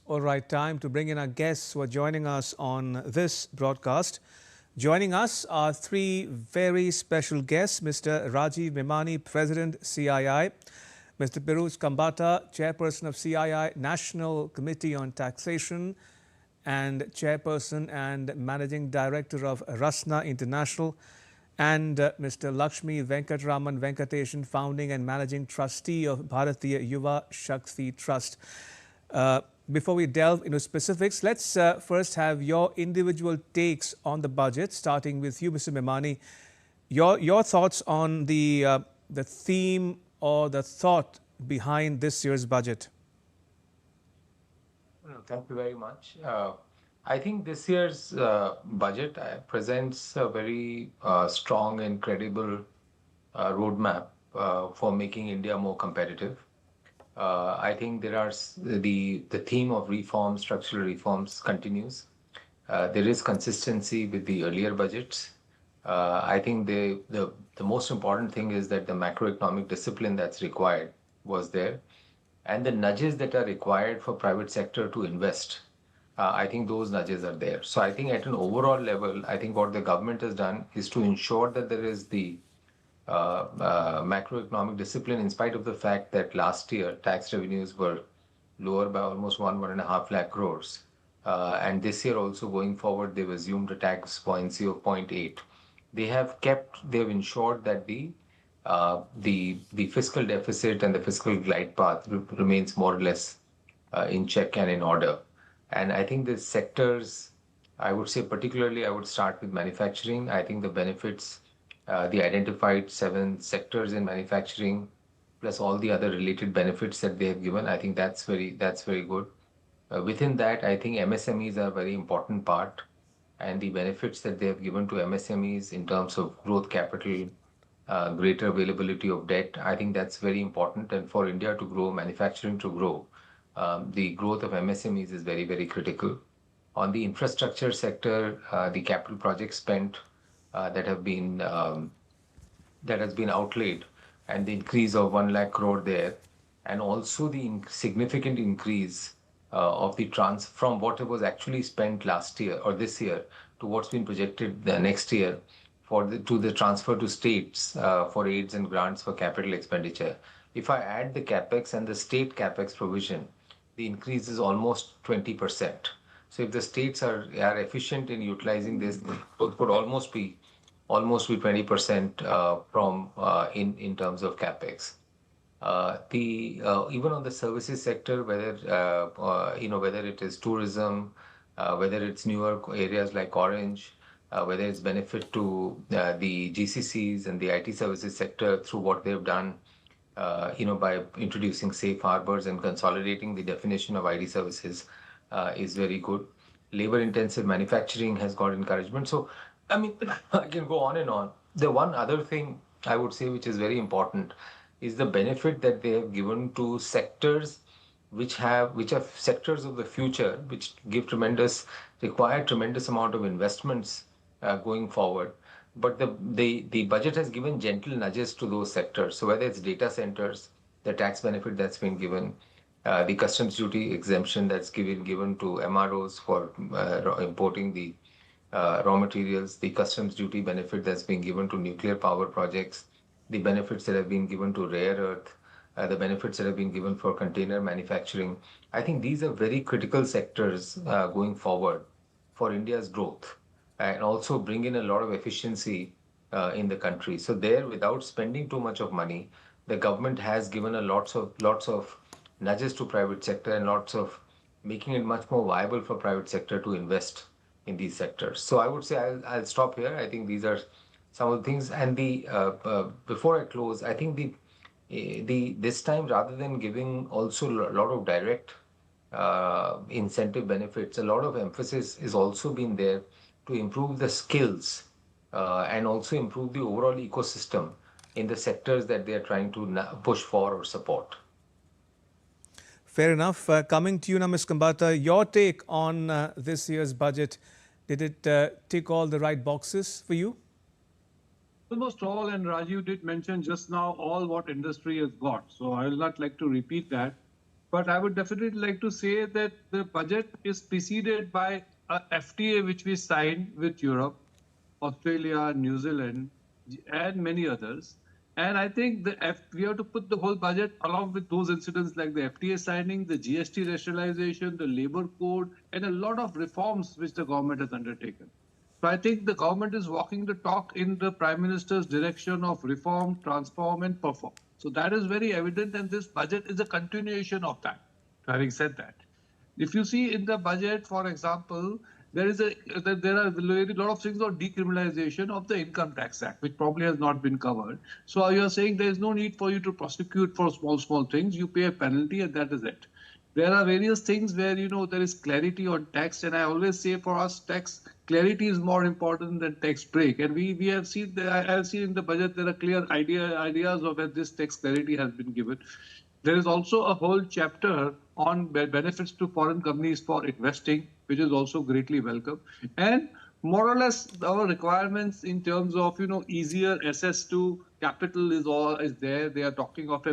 All right, time to bring in our guests who are joining us on this broadcast. Joining us are three very special guests: Mr. Rajiv Memani, President, CII; Mr. Piyush Chairperson of CII National Committee on Taxation and Chairperson and Managing Director of Rasna International; and Mr. Lakshmi Venkataraman Venkateshan, Founding and Managing Trustee of Bharatiya Yuva Shakti Trust. Before we delve into specifics, let's first have your individual takes on the budget, starting with you, Mr. Memani. Your thoughts on the theme or the thought behind this year's budget. Thank you very much. I think this year's budget presents a very strong and credible roadmap for making India more competitive. I think the theme of reforms, structural reforms continues. There is consistency with the earlier budgets. I think the most important thing is that the macroeconomic discipline that's required was there, and the nudges that are required for private sector to invest. I think those nudges are there. So I think at an overall level, I think what the government has done is to ensure that there is the macroeconomic discipline, in spite of the fact that last year tax revenues were lower by almost 1.5 lakh crores. And this year also going forward, they've assumed a tax buoyancy of 0.8. They've ensured that the fiscal deficit and the fiscal glide path remains more or less in check and in order. And I think the sectors, I would say particularly, I would start with manufacturing. I think the benefits, the identified 7 sectors in manufacturing, plus all the other related benefits that they have given, I think that's very good. Within that, I think MSMEs are a very important part, and the benefits that they have given to MSMEs in terms of growth capital, greater availability of debt, I think that's very important. And for India to grow, manufacturing to grow, the growth of MSMEs is very, very critical. On the infrastructure sector, the capital projects spent that has been outlaid, and the increase of 1 lakh crore there, and also the significant increase of the from what was actually spent last year or this year to what's been projected the next year to the transfer to states for aids and grants for capital expenditure. If I add the capex and the state capex provision, the increase is almost 20%. So if the states are efficient in utilizing this, it could almost be 20% from in terms of capex. Even on the services sector, whether it is tourism, whether it's newer areas like Orange, whether it's benefit to the GCCs and the IT services sector through what they've done, by introducing safe harbors and consolidating the definition of IT services is very good. Labor-intensive manufacturing has got encouragement. So, I mean, I can go on and on. The one other thing I would say which is very important is the benefit that they have given to sectors which are sectors of the future, which require tremendous amount of investments going forward. But the budget has given gentle nudges to those sectors. So whether it's data centers, the tax benefit that's been given, the customs duty exemption that's given to MROs for importing the raw materials, the customs duty benefit that's been given to nuclear power projects, the benefits that have been given to rare earth, the benefits that have been given for container manufacturing. I think these are very critical sectors going forward for India's growth, and also bring in a lot of efficiency in the country. So there, without spending too much of money, the government has given lots of nudges to private sector and lots of making it much more viable for private sector to invest in these sectors. So I would say I'll stop here. I think these are some of the things. And before I close, I think this time, rather than giving also a lot of direct incentive benefits, a lot of emphasis is also been there to improve the skills and also improve the overall ecosystem in the sectors that they are trying to push for or support. Fair enough. Coming to you now, Ms. Kamath, your take on this year's budget. Did it tick all the right boxes for you? Almost all, and Rajiv did mention just now all what industry has got. So I will not like to repeat that. but I would definitely like to say that the budget is preceded by a FTA which we signed with Europe, Australia, New Zealand, and many others. And I think we have to put the whole budget along with those incidents like the FTA signing, the GST rationalization, the labor code, and a lot of reforms which the government has undertaken. So I think the government is walking the talk in the Prime Minister's direction of reform, transform, and perform. So that is very evident, and this budget is a continuation of that. Having said that, if you see in the budget, for example, there are a lot of things on decriminalization of the Income Tax Act, which probably has not been covered. So you're saying there is no need for you to prosecute for small things. You pay a penalty, and that is it. There are various things where there is clarity on tax, and I always say for us, tax clarity is more important than tax break. And we have seen I have seen in the budget there are clear ideas of where this tax clarity has been given. There is also a whole chapter on benefits to foreign companies for investing, which is also greatly welcome. And more or less, our requirements in terms of easier access to capital is there. They are talking of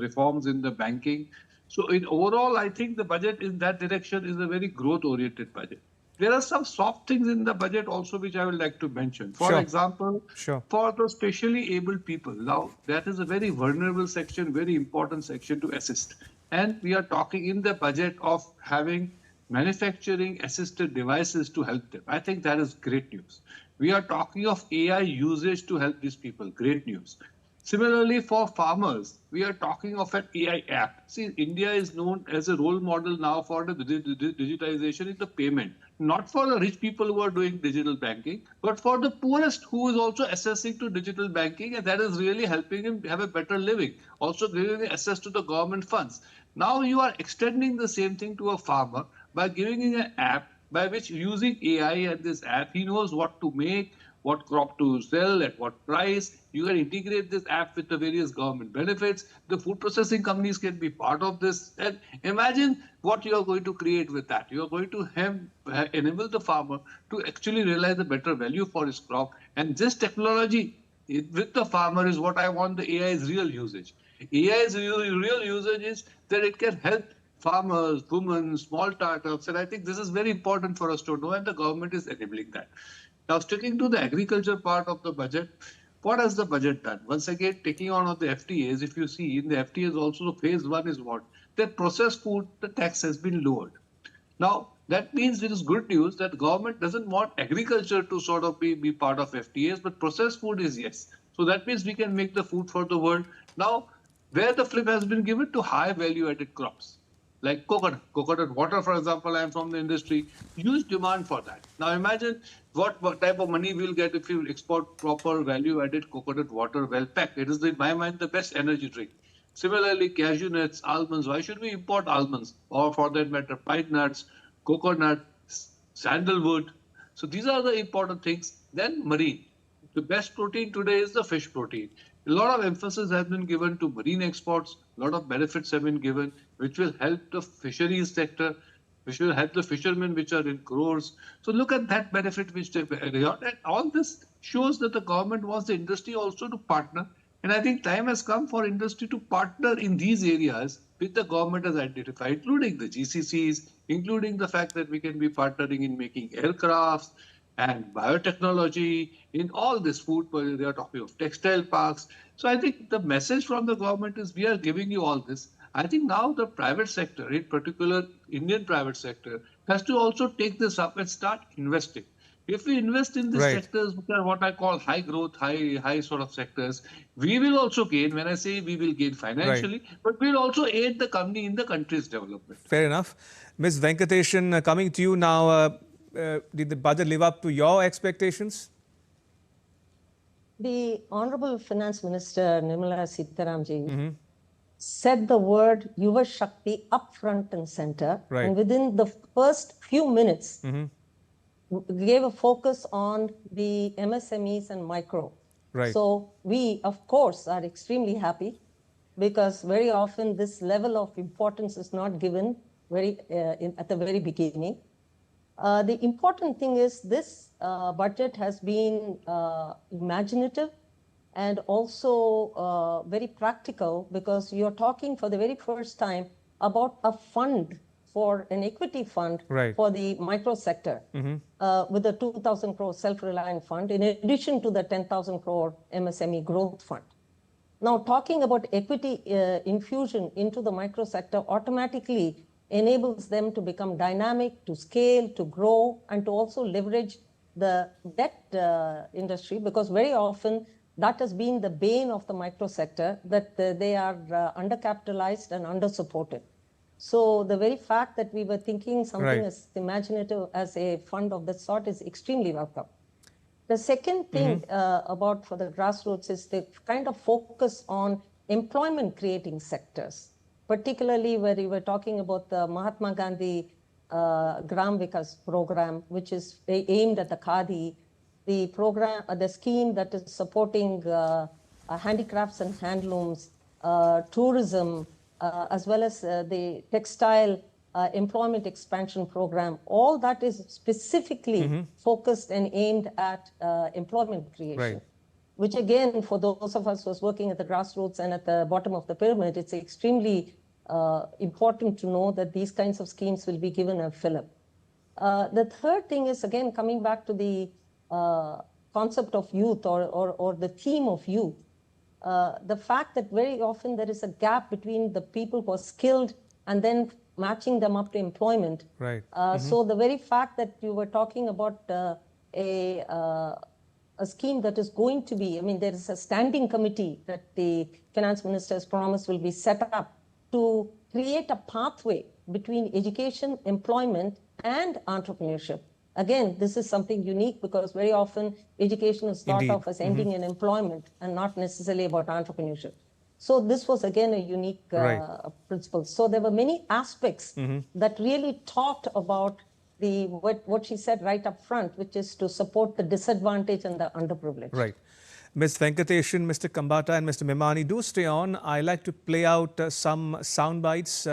reforms in the banking. So in overall, I think the budget in that direction is a very growth-oriented budget. There are some soft things in the budget also which I would like to mention. For example, for the specially abled people. Now, that is a very vulnerable section, very important section to assist. And we are talking in the budget of having manufacturing assisted devices to help them. I think that is great news. We are talking of AI usage to help these people. Great news. Similarly, for farmers, we are talking of an AI app. See, India is known as a role model now for the digitization in the payment, not for the rich people who are doing digital banking, but for the poorest who is also accessing to digital banking, and that is really helping him have a better living, also giving him access to the government funds. Now you are extending the same thing to a farmer by giving him an app by which using AI and this app, he knows what to make, what crop to sell, at what price. You can integrate this app with the various government benefits. The food processing companies can be part of this. And imagine what you are going to create with that. You are going to enable the farmer to actually realize a better value for his crop. And this technology with the farmer is what I want the AI's real usage. AI's real usage is that it can help farmers, women, small startups. And I think this is very important for us to know, and the government is enabling that. Now, sticking to the agriculture part of the budget, what has the budget done? Once again, taking on of the FTAs, if you see in the FTAs also, phase one is what? That processed food, the tax has been lowered. Now, that means it is good news that the government doesn't want agriculture to sort of be part of FTAs, but processed food is yes. So that means we can make the food for the world. Now, where the flip has been given to high value added crops like coconut water, for example. I am from the industry, huge demand for that. Now imagine what type of money we'll get if you export proper value-added coconut water well packed. It is, in my mind, the best energy drink. Similarly, cashew nuts, almonds. Why should we import almonds? Or for that matter, pine nuts, coconut, sandalwood. So these are the important things. Then marine. The best protein today is the fish protein. A lot of emphasis has been given to marine exports. A lot of benefits have been given, which will help the fisheries sector, which will help the fishermen, which are in crores. So look at that benefit which they got. And all this shows that the government wants the industry also to partner. And I think time has come for industry to partner in these areas which the government has identified, including the GCCs, including the fact that we can be partnering in making aircrafts and biotechnology, in all this food, they are talking of textile parks. So I think the message from the government is we are giving you all this. I think now the private sector, in particular Indian private sector, has to also take this up and start investing. If we invest in these sectors, which are what I call high growth, high sort of sectors, we will also gain. When I say we will gain financially, but we'll also aid the company in the country's development. Fair enough. Ms. Venkatesan, coming to you now, did the budget live up to your expectations? The Honorable Finance Minister Nirmala Sitharaman said the word Yuva Shakti up front and center. And within the first few minutes, gave a focus on the MSMEs and micro. So we, of course, are extremely happy because very often this level of importance is not given at the very beginning. The important thing is this budget has been imaginative and also very practical, because you're talking for the very first time about a fund for an equity fund for the micro sector with a 2,000 crore self-reliant fund in addition to the 10,000 crore MSME growth fund. Now, talking about equity infusion into the micro sector automatically enables them to become dynamic, to scale, to grow, and to also leverage the debt industry, because very often that has been the bane of the micro sector, that they are undercapitalized and undersupported. So the very fact that we were thinking something as imaginative as a fund of that sort is extremely welcome. The second thing about for the grassroots is the kind of focus on employment creating sectors, particularly where we were talking about the Mahatma Gandhi Gram Vikas program, which is aimed at the Khadi, the program, the scheme that is supporting handicrafts and handlooms, tourism, as well as the textile employment expansion program. All that is specifically focused and aimed at employment creation, which again, for those of us who are working at the grassroots and at the bottom of the pyramid, it's extremely important to know that these kinds of schemes will be given a fillip. The third thing is, again, coming back to the concept of youth or the theme of youth. The fact that very often there is a gap between the people who are skilled and then matching them up to employment. So the very fact that you were talking about a scheme that is going to be, I mean, there is a standing committee that the finance minister has promised will be set up to create a pathway between education, employment, and entrepreneurship. Again, this is something unique because very often education is thought of as ending in employment and not necessarily about entrepreneurship. So this was again a unique principle. So there were many aspects that really talked about the what she said right up front, which is to support the disadvantaged and the underprivileged. Right. Ms. Venkateshan, Mr. Kambata and Mr. Memani, do stay on. I like to play out some sound bites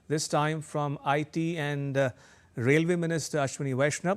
this time from IT and Railway Minister Ashwini Vaishnaw.